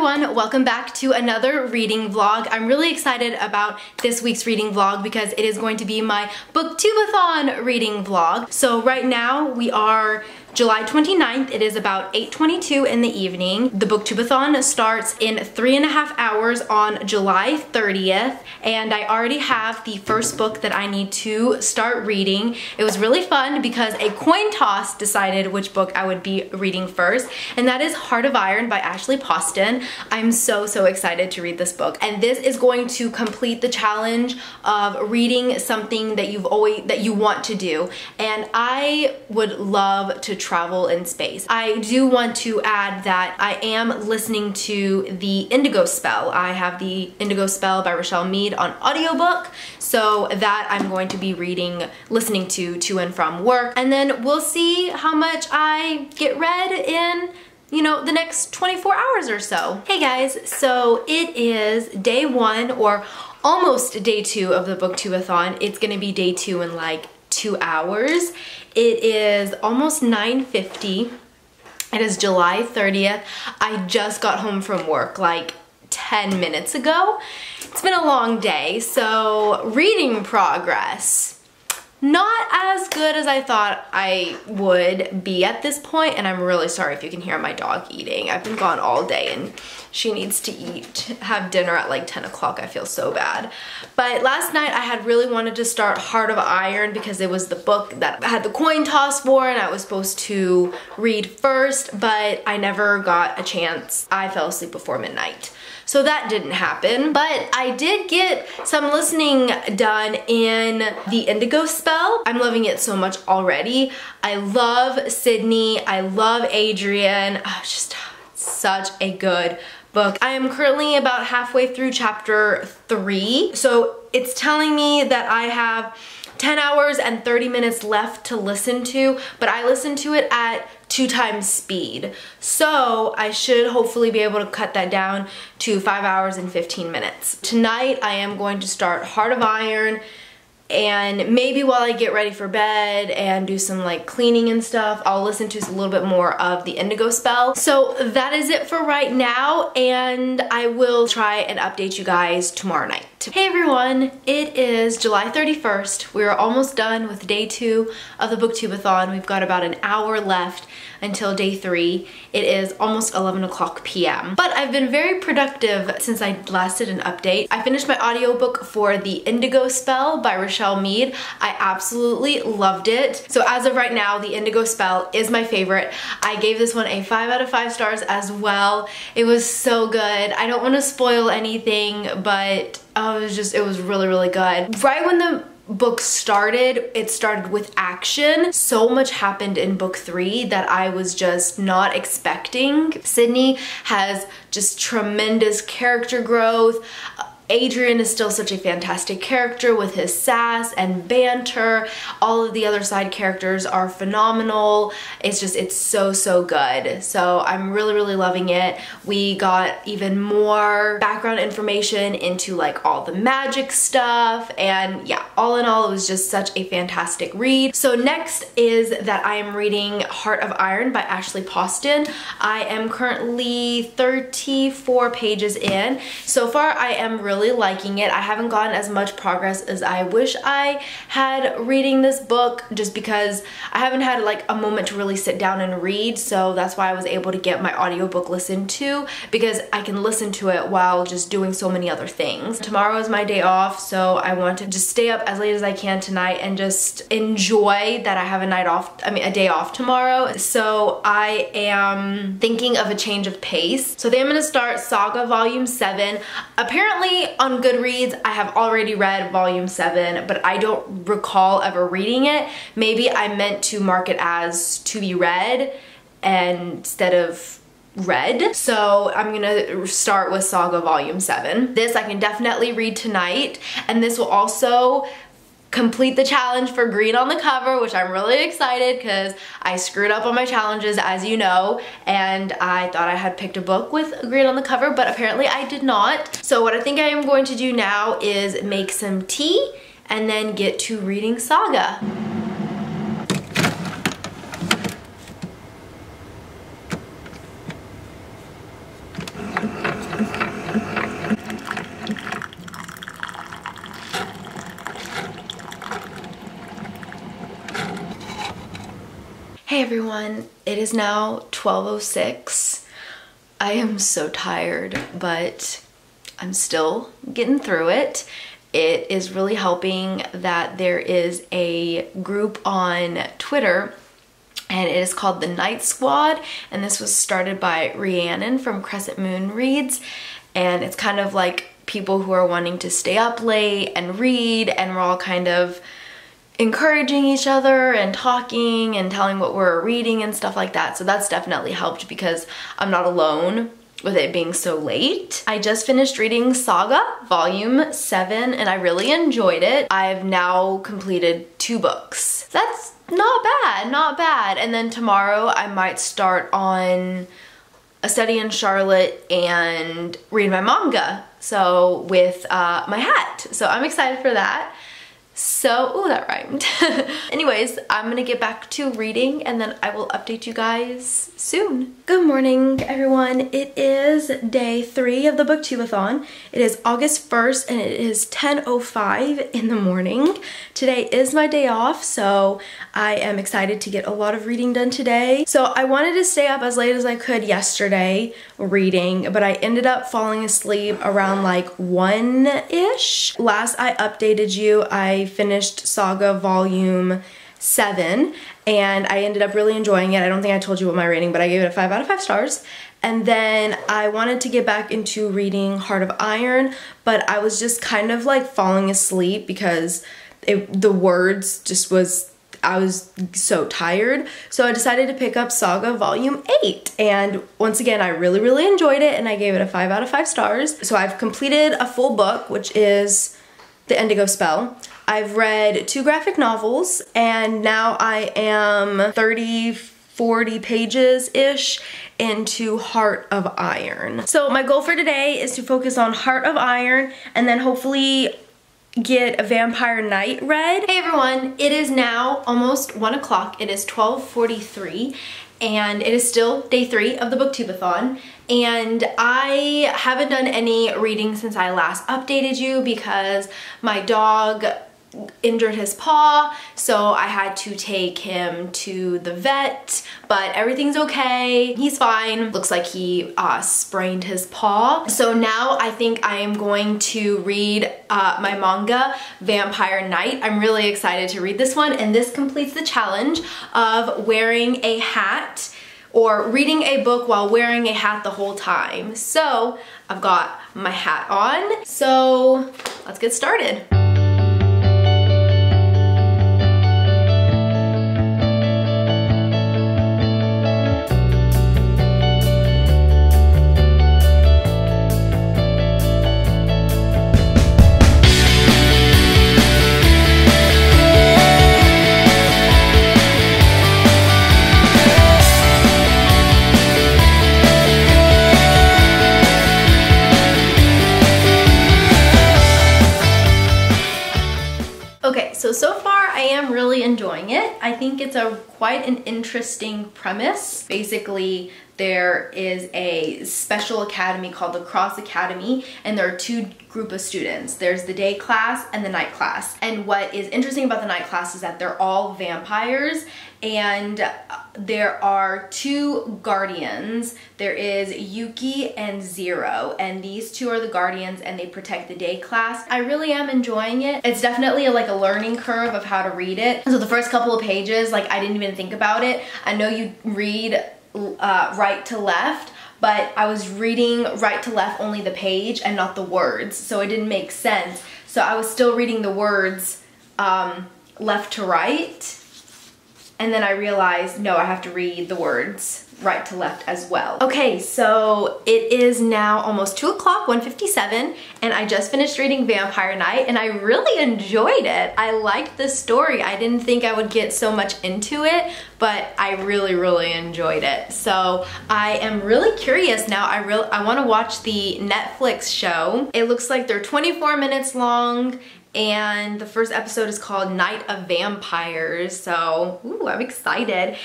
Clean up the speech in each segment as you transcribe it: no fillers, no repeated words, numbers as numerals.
everyone, welcome back to another reading vlog. I'm really excited about this week's reading vlog because it is going to be my BookTubeAthon reading vlog. So right now we are July 29th. It is about 8:22 in the evening. The BookTubeAthon starts in 3.5 hours on July 30th, and I already have the first book that I need to start reading. It was really fun because a coin toss decided which book I would be reading first, and that is Heart of Iron by Ashley Poston. I'm so excited to read this book, and this is going to complete the challenge of reading something that you want to do, and I would love to travel in space. I do want to add that I am listening to the Indigo Spell. I have the Indigo Spell by Rochelle Mead on audiobook, so that I'm going to be listening to and from work, and then we'll see how much I get read in, you know, the next 24 hours or so. Hey guys, so it is day one, or almost day two of the BookTubeAthon. It's gonna be day two in like 2 hours. It is almost 9:50. It is July 30th. I just got home from work like 10 minutes ago. It's been a long day, so reading progress. Not as good as I thought I would be at this point, and I'm really sorry if you can hear my dog eating. I've been gone all day and she needs to have dinner at like 10 o'clock. I feel so bad. But last night I had really wanted to start Heart of Iron because it was the book that I had the coin toss for and I was supposed to read first, but I never got a chance. I fell asleep before midnight. So that didn't happen, but I did get some listening done in the Indigo Spell. I'm loving it so much already. I love Sydney, I love Adrian. Oh, it's just such a good book. I am currently about halfway through chapter 3, so it's telling me that I have 10 hours and 30 minutes left to listen to, but I listened to it at 2 times speed. So I should hopefully be able to cut that down to 5 hours and 15 minutes. Tonight I am going to start Heart of Iron, and maybe while I get ready for bed and do some like cleaning and stuff, I'll listen to a little bit more of the Indigo Spell. So that is it for right now, and I will try and update you guys tomorrow night. Hey everyone, it is July 31st. We're almost done with day 2 of the BookTubeAthon. We've got about an hour left until day 3. It is almost 11 o'clock p.m. But I've been very productive since I last did an update. I finished my audiobook for the Indigo Spell by Rochelle Mead. I absolutely loved it. So as of right now, the Indigo Spell is my favorite. I gave this one a 5 out of 5 stars as well. It was so good. I don't want to spoil anything, but it was really good. Right when the book started, it started with action. So much happened in book 3 that I was just not expecting. Sydney has just tremendous character growth. Adrian is still such a fantastic character with his sass and banter. All of the other side characters are phenomenal. It's so good. So I'm really loving it. We got even more background information into like all the magic stuff, and yeah, all in all, it was just such a fantastic read. So next is that I am reading Heart of Iron by Ashley Poston. I am currently 34 pages in. So far I am really liking it. I haven't gotten as much progress as I wish I had reading this book, just because I haven't had like a moment to really sit down and read, so that's why I was able to get my audiobook listened to, because I can listen to it while just doing so many other things. Tomorrow is my day off, so I want to just stay up as late as I can tonight and just enjoy that I have a day off tomorrow. So I am thinking of a change of pace. So then I'm gonna start Saga Volume 7. Apparently on Goodreads, I have already read Volume 7, but I don't recall ever reading it. Maybe I meant to mark it as to be read instead of read. So I'm gonna start with Saga Volume 7. This I can definitely read tonight, and this will also complete the challenge for green on the cover, which I'm really excited because I screwed up on my challenges, as you know, and I thought I had picked a book with green on the cover, but apparently I did not. So what I think I am going to do now is make some tea and then get to reading Saga. everyone, it is now 12:06. I am so tired, but I'm still getting through it. It is really helping that there is a group on Twitter and it is called the Night Squad, and this was started by Rhiannon from Crescent Moon Reads, and it's kind of like people who are wanting to stay up late and read, and we're all kind of encouraging each other and talking and telling what we're reading and stuff like that. So that's definitely helped because I'm not alone with it being so late. I just finished reading Saga Volume 7 and I really enjoyed it. I've now completed 2 books. That's not bad, not bad. And then tomorrow I might start on A Study in Charlotte and read my manga. So with my hat. So I'm excited for that. So, oh, that rhymed. Anyways, I'm gonna get back to reading and then I will update you guys soon. Good morning, everyone. It is day 3 of the BookTubeAthon. It is August 1st and it is 10:05 in the morning. Today is my day off, so I am excited to get a lot of reading done today. So I wanted to stay up as late as I could yesterday reading, but I ended up falling asleep around like 1-ish. Last I updated you, I finished Saga Volume 7 and I ended up really enjoying it. I don't think I told you what my rating, but I gave it a 5 out of 5 stars. And then I wanted to get back into reading Heart of Iron, but I was just kind of like falling asleep because the words just I was so tired. So I decided to pick up Saga Volume 8. And once again, I really enjoyed it and I gave it a 5 out of 5 stars. So I've completed a full book, which is The Indigo Spell. I've read 2 graphic novels and now I am 40 pages-ish into Heart of Iron. So my goal for today is to focus on Heart of Iron and then hopefully get a Vampire Knight read. Hey everyone, it is now almost 1 o'clock. It is 12:43 and it is still day 3 of the BookTubeAthon. And I haven't done any reading since I last updated you because my dog injured his paw, so I had to take him to the vet, but everything's okay. He's fine. Looks like he sprained his paw. So now I think I am going to read my manga, Vampire Knight. I'm really excited to read this one, and this completes the challenge of wearing a hat or reading a book while wearing a hat the whole time. So I've got my hat on, so let's get started. So far I am really enjoying it. I think it's quite an interesting premise. Basically, there is a special academy called the Cross Academy, and there are 2 groups of students. There's the day class and the night class. And what is interesting about the night class is that they're all vampires, and there are 2 guardians. There is Yuki and Zero, and these 2 are the guardians and they protect the day class. I really am enjoying it. It's definitely like a learning curve of how to read it. So the first couple of pages, like I didn't even think about it. I know you read right to left, but I was reading right to left only the page and not the words, so it didn't make sense. So I was still reading the words left to right, and then I realized, no, I have to read the words right to left as well. Okay, so it is now almost 2 o'clock, 1:57, and I just finished reading Vampire Knight, and I really enjoyed it. I liked the story. I didn't think I would get so much into it, but I really enjoyed it. So I am really curious now. I want to watch the Netflix show. It looks like they're 24 minutes long, and the first episode is called Night of Vampires, so ooh, I'm excited.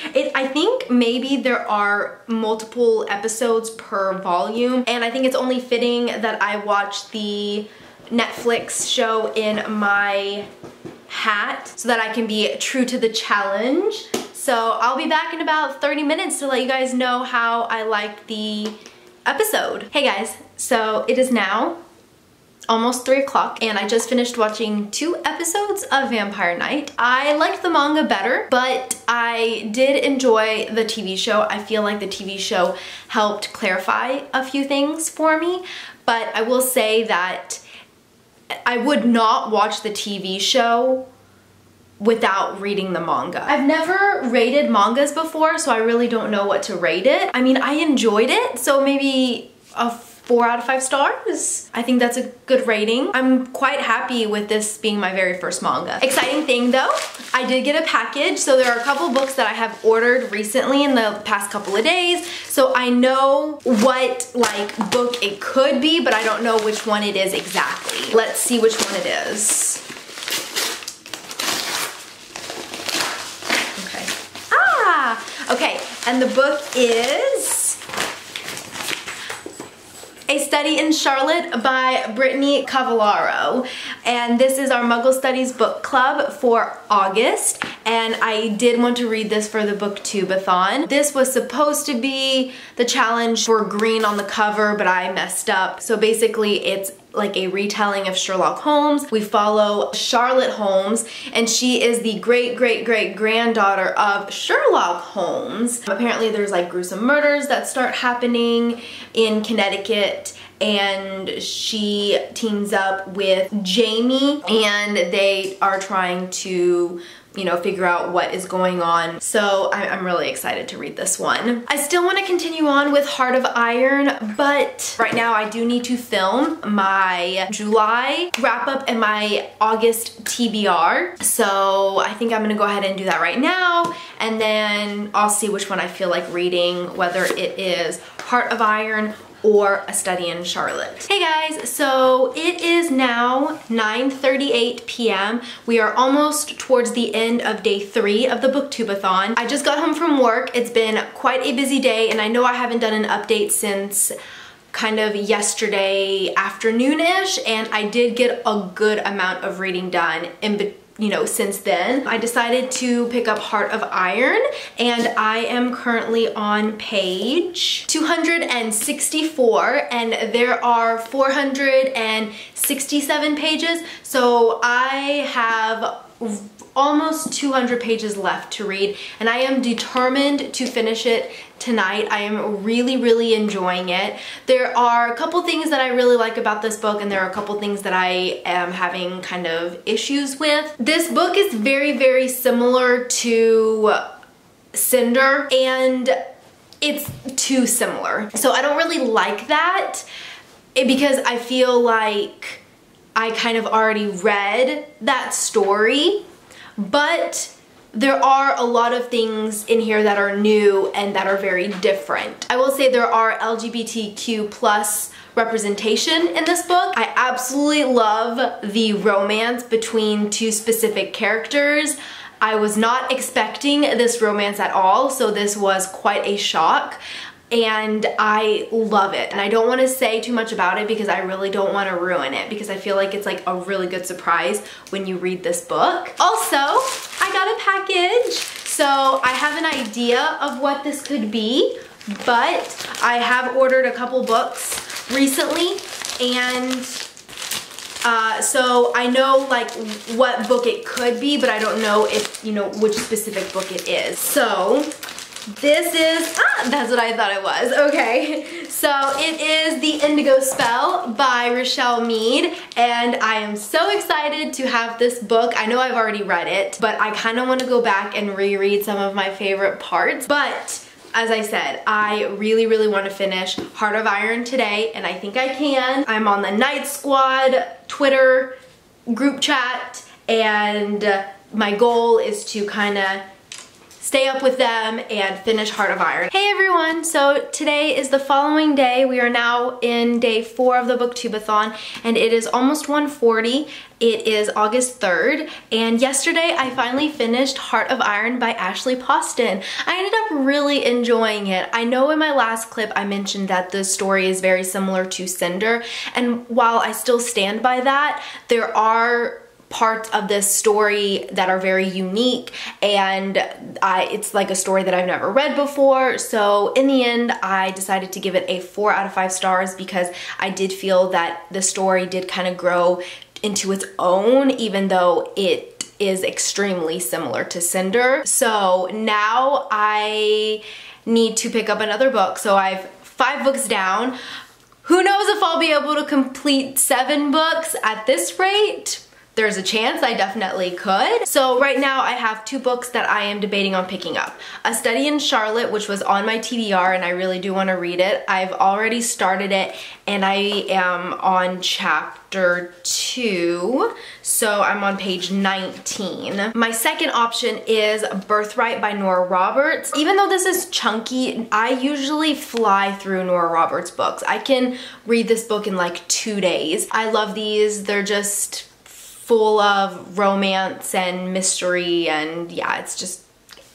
I think maybe there are multiple episodes per volume, and I think it's only fitting that I watch the Netflix show in my hat so that I can be true to the challenge. So I'll be back in about 30 minutes to let you guys know how I liked the episode. Hey guys, so it is now almost 3 o'clock and I just finished watching 2 episodes of Vampire Knight. I liked the manga better, but I did enjoy the TV show. I feel like the TV show helped clarify a few things for me, but I will say that I would not watch the TV show without reading the manga. I've never rated mangas before, so I really don't know what to rate it. I mean, I enjoyed it, so maybe a 4 out of 5 stars. I think that's a good rating. I'm quite happy with this being my very first manga. Exciting thing though, I did get a package. So there are a couple books that I have ordered recently in the past couple of days. So I know what like book it could be, but I don't know which one it is exactly. Let's see which one it is. Okay. Ah, okay, and the book is A Study in Charlotte by Brittany Cavallaro. And this is our Muggle Studies book club for August. And I did want to read this for the BookTubeAthon. This was supposed to be the challenge for green on the cover, but I messed up. So basically it's like a retelling of Sherlock Holmes. We follow Charlotte Holmes, and she is the great-great-great-granddaughter of Sherlock Holmes. Apparently there's like gruesome murders that start happening in Connecticut, and she teams up with Jamie, and they are trying to, you know, figure out what is going on. So I'm really excited to read this one. I still want to continue on with Heart of Iron, but right now I do need to film my July wrap up and my August TBR. So I think I'm gonna go ahead and do that right now, and then I'll see which one I feel like reading, whether it is Heart of Iron or A Study in Charlotte. Hey guys, so it is now 9:38 p.m. We are almost towards the end of day 3 of the BookTubeAthon. I just got home from work. It's been quite a busy day, and I know I haven't done an update since kind of yesterday afternoon-ish, and I did get a good amount of reading done since then. I decided to pick up Heart of Iron, and I am currently on page 264, and there are 467 pages, so I have almost 200 pages left to read, and I am determined to finish it tonight. I am really enjoying it. There are a couple things that I really like about this book, and there are a couple things that I am having kind of issues with. This book is very similar to Cinder, and it's too similar. So I don't really like that because I feel like I kind of already read that story, but there are a lot of things in here that are new and that are very different. I will say there are LGBTQ plus representation in this book. I absolutely love the romance between 2 specific characters. I was not expecting this romance at all, so this was quite a shock, and I love it. And I don't want to say too much about it because I really don't want to ruin it, because I feel like it's like a really good surprise when you read this book. Also, I got a package, so I have an idea of what this could be, but I have ordered a couple books recently, and so I know like what book it could be, but I don't know if, you know, which specific book it is. So this is, that's what I thought it was. Okay, so it is The Indigo Spell by Rochelle Mead, and I am so excited to have this book. I know I've already read it, but I kind of want to go back and reread some of my favorite parts. But as I said, I really want to finish Heart of Iron today, and I think I can. I'm on the Night Squad Twitter group chat, and my goal is to kind of stay up with them and finish Heart of Iron. Hey everyone, so today is the following day. We are now in day 4 of the BookTubeAthon, and it is almost 1:40. It is August 3rd, and yesterday I finally finished Heart of Iron by Ashley Poston. I ended up really enjoying it. I know in my last clip I mentioned that the story is very similar to Cinder, and while I still stand by that, there are parts of this story that are very unique, and it's like a story that I've never read before. So in the end, I decided to give it a 4 out of 5 stars because I did feel that the story did kind of grow into its own, even though it is extremely similar to Cinder. So now I need to pick up another book. So I've 5 books down. Who knows if I'll be able to complete 7 books at this rate? There's a chance I definitely could. So right now I have 2 books that I am debating on picking up. A Study in Charlotte, which was on my TBR, and I really do want to read it. I've already started it and I am on chapter 2. So I'm on page 19. My second option is Birthright by Nora Roberts. Even though this is chunky, I usually fly through Nora Roberts books. I can read this book in like 2 days. I love these. They're just full of romance and mystery, and yeah, it's just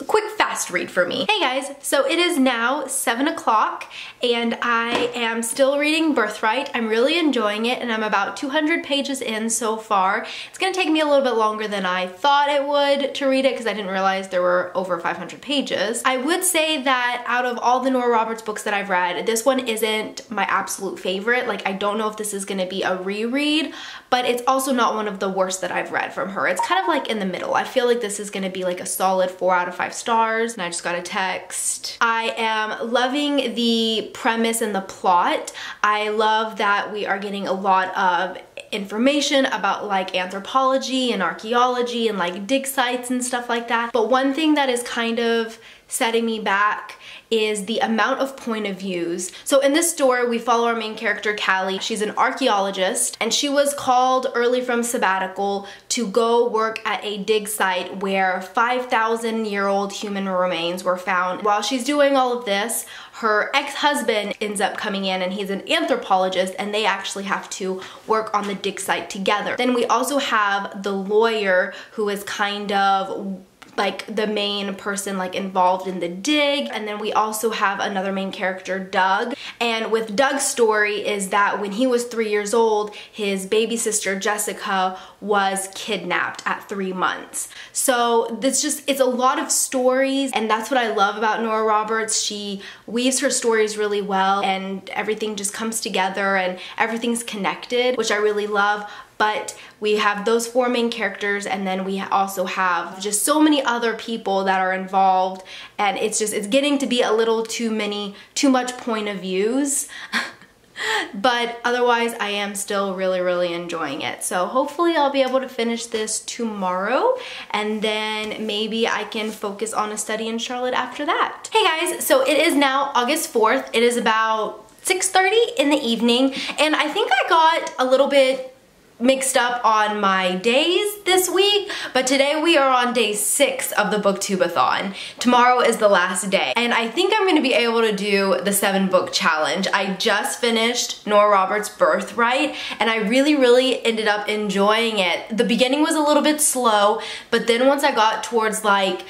a quick fast read for me. Hey guys, so it is now 7 o'clock and I am still reading Birthright. I'm really enjoying it and I'm about 200 pages in so far. It's gonna take me a little bit longer than I thought it would to read it because I didn't realize there were over 500 pages. I would say that out of all the Nora Roberts books that I've read, this one isn't my absolute favorite. Like, I don't know if this is gonna be a reread, but it's also not one of the worst that I've read from her. It's kind of like in the middle. I feel like this is gonna be like a solid 4 out of 5 stars, and I just got a text. I am loving the premise and the plot. I love that we are getting a lot of information about like anthropology and archaeology and like dig sites and stuff like that. But one thing that is kind of setting me back is the amount of point of views. So in this story, we follow our main character, Callie. She's an archaeologist, and she was called early from sabbatical to go work at a dig site where 5,000-year-old human remains were found. While she's doing all of this, her ex-husband ends up coming in, and he's an anthropologist, and they actually have to work on the dig site together. Then we also have the lawyer, who is kind of like the main person like involved in the dig, and then we also have another main character, Doug. And with Doug's story is that when he was 3 years old, his baby sister Jessica was kidnapped at 3 months. So it's a lot of stories, and that's what I love about Nora Roberts. She weaves her stories really well, and everything just comes together and everything's connected, which I really love. But we have those 4 main characters, and then we also have just so many other people that are involved, and it's getting to be a little too much point of views. But otherwise, I am still really enjoying it. So hopefully I'll be able to finish this tomorrow, and then maybe I can focus on A Study in Charlotte after that. Hey guys, so it is now August 4th. It is about 6:30 in the evening, and I think I got a little bit mixed up on my days this week, but today we are on day 6 of the BookTubeAthon. Tomorrow is the last day, and I think I'm gonna be able to do the 7-book challenge. I just finished Nora Roberts' Birthright, and I really ended up enjoying it. The beginning was a little bit slow, but then once I got towards like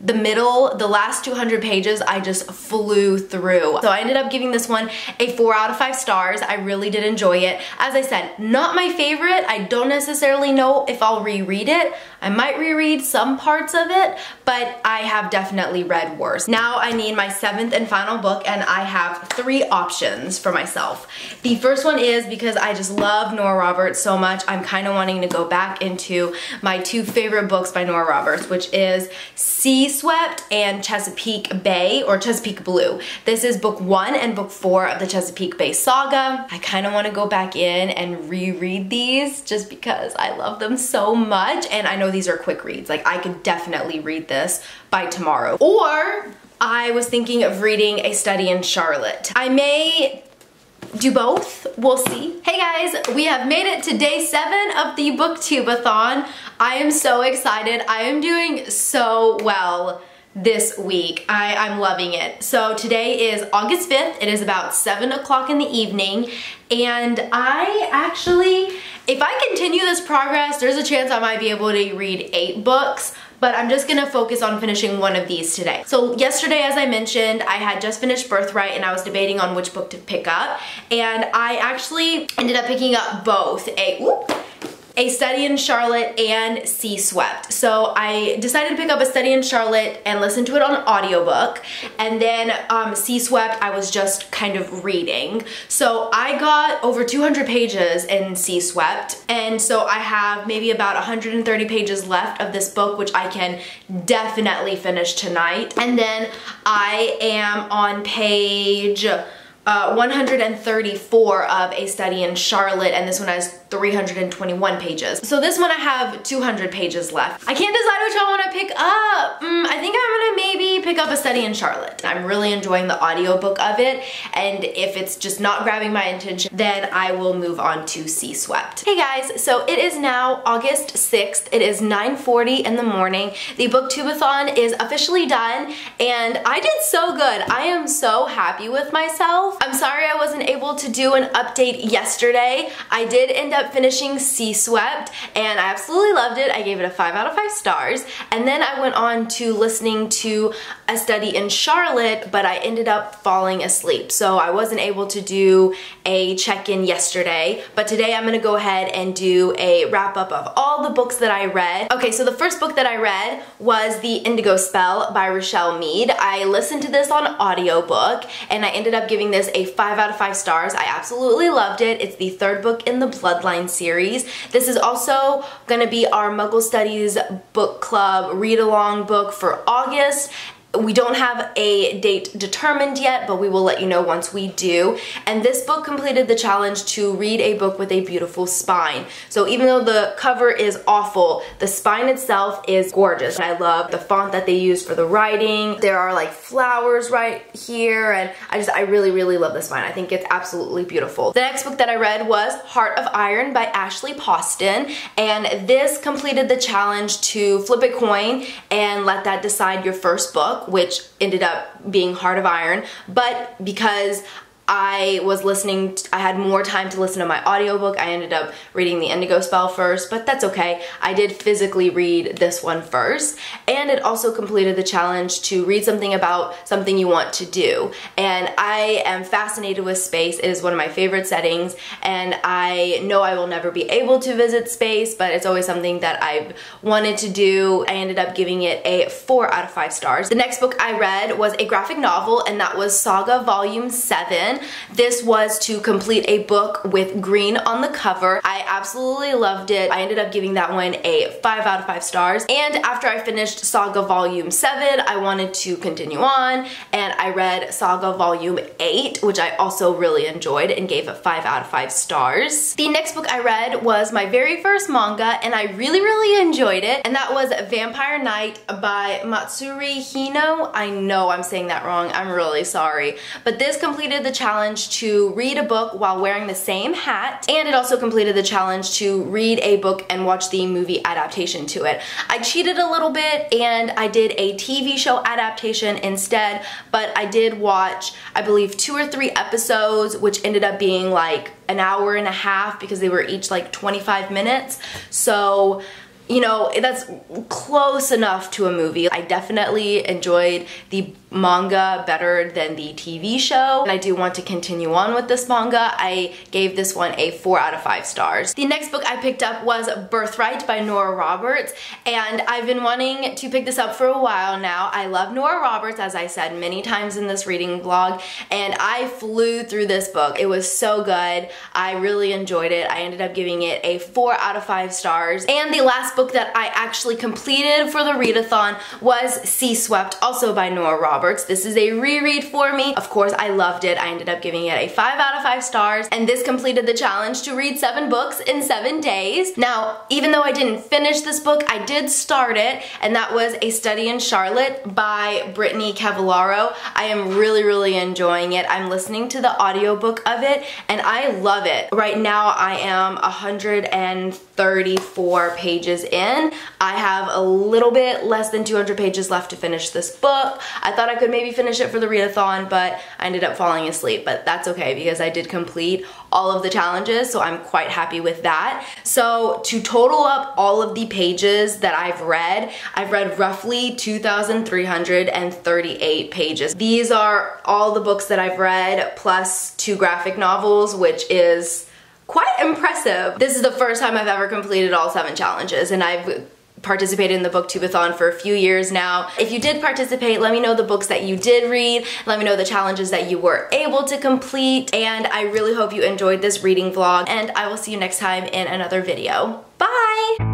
the middle, the last 200 pages, I just flew through. So I ended up giving this one a 4 out of 5 stars. I really did enjoy it. As I said, not my favorite. I don't necessarily know if I'll reread it. I might reread some parts of it, but I have definitely read worse. Now I need my 7th and final book, and I have 3 options for myself. The first one is because I just love Nora Roberts so much, I'm kind of wanting to go back into my 2 favorite books by Nora Roberts, which is Sea Swept and Chesapeake Bay, or Chesapeake Blue. This is book 1 and book 4 of the Chesapeake Bay saga. I kind of want to go back in and reread these just because I love them so much, and I know these are quick reads. Like, I could definitely read this by tomorrow. Or I was thinking of reading A Study in Charlotte. I may do both, we'll see. Hey guys, we have made it to day 7 of the BookTubeAthon. I am so excited. I am doing so well this week. I'm loving it. So today is August 5th. It is about 7 o'clock in the evening, and I actually, if I continue this progress, there's a chance I might be able to read 8 books, but I'm just gonna focus on finishing one of these today. So yesterday, as I mentioned, I had just finished Birthright, and I was debating on which book to pick up, and I actually ended up picking up both A Study in Charlotte and Sea Swept. So I decided to pick up A Study in Charlotte and listen to it on audiobook, and then Sea Swept I was just kind of reading. So I got over 200 pages in Sea Swept, and so I have maybe about 130 pages left of this book, which I can definitely finish tonight. And then I am on page 134 of A Study in Charlotte, and this one has 321 pages. So this one I have 200 pages left. I can't decide which I want to pick up. I think I'm gonna maybe pick up A Study in Charlotte. I'm really enjoying the audiobook of it, and if it's just not grabbing my attention, then I will move on to Sea Swept. Hey guys, so it is now August 6th. It is 9:40 in the morning. The BookTubeAthon is officially done, and I did so good. I am so happy with myself. I'm sorry I wasn't able to do an update yesterday. I did end up finishing Sea Swept, and I absolutely loved it. I gave it a 5 out of 5 stars, and then I went on to listening to A Study in Charlotte, but I ended up falling asleep, so I wasn't able to do a check-in yesterday, but today I'm gonna go ahead and do a wrap-up of all the books that I read. Okay, so the first book that I read was The Indigo Spell by Rochelle Mead. I listened to this on audiobook, and I ended up giving this a 5 out of 5 stars. I absolutely loved it. It's the third book in the Bloodline series. This is also gonna be our Muggle Studies book club read-along book for August. We don't have a date determined yet, but we will let you know once we do. And this book completed the challenge to read a book with a beautiful spine. So even though the cover is awful, the spine itself is gorgeous. I love the font that they use for the writing. There are like flowers right here, and I really, really love the spine. I think it's absolutely beautiful. The next book that I read was Heart of Iron by Ashley Poston, and this completed the challenge to flip a coin and let that decide your first book, which ended up being Heart of Iron, but because I had more time to listen to my audiobook, I ended up reading The Indigo Spell first, but that's okay. I did physically read this one first, and it also completed the challenge to read something about something you want to do. And I am fascinated with space. It is one of my favorite settings, and I know I will never be able to visit space, but it's always something that I've wanted to do. I ended up giving it a 4 out of 5 stars. The next book I read was a graphic novel, and that was Saga Volume 7. This was to complete a book with green on the cover. I absolutely loved it. I ended up giving that one a 5 out of 5 stars. And after I finished Saga Volume 7, I wanted to continue on, and I read Saga Volume 8, which I also really enjoyed and gave a 5 out of 5 stars. The next book I read was my very first manga, and I really, really enjoyed it, and that was Vampire Knight by Matsuri Hino. I know I'm saying that wrong. I'm really sorry. But this completed the challenge to read a book while wearing the same hat, and it also completed the challenge to read a book and watch the movie adaptation to it. I cheated a little bit and I did a TV show adaptation instead, but I did watch, I believe, 2 or 3 episodes, which ended up being like an hour and a half because they were each like 25 minutes. So, you know, that's close enough to a movie. I definitely enjoyed the manga better than the TV show, and I do want to continue on with this manga. I gave this one a 4 out of 5 stars. The next book I picked up was Birthright by Nora Roberts, and I've been wanting to pick this up for a while now. I love Nora Roberts, as I said many times in this reading vlog, and I flew through this book. It was so good. I really enjoyed it. I ended up giving it a 4 out of 5 stars. And the last book that I actually completed for the readathon was Sea Swept, also by Nora Roberts. This is a reread for me. Of course, I loved it. I ended up giving it a 5 out of 5 stars, and this completed the challenge to read 7 books in 7 days. Now, even though I didn't finish this book, I did start it, and that was A Study in Charlotte by Brittany Cavallaro. I am really, really enjoying it. I'm listening to the audiobook of it, and I love it. Right now, I am 134 pages in. I have a little bit less than 200 pages left to finish this book. I thought I could maybe finish it for the readathon, but I ended up falling asleep, but that's okay because I did complete all of the challenges, so I'm quite happy with that. So to total up all of the pages that I've read roughly 2,338 pages. These are all the books that I've read plus 2 graphic novels, which is quite impressive. This is the first time I've ever completed all 7 challenges, and I've participated in the BookTubeAthon for a few years now. If you did participate, let me know the books that you did read, let me know the challenges that you were able to complete, and I really hope you enjoyed this reading vlog, and I will see you next time in another video. Bye!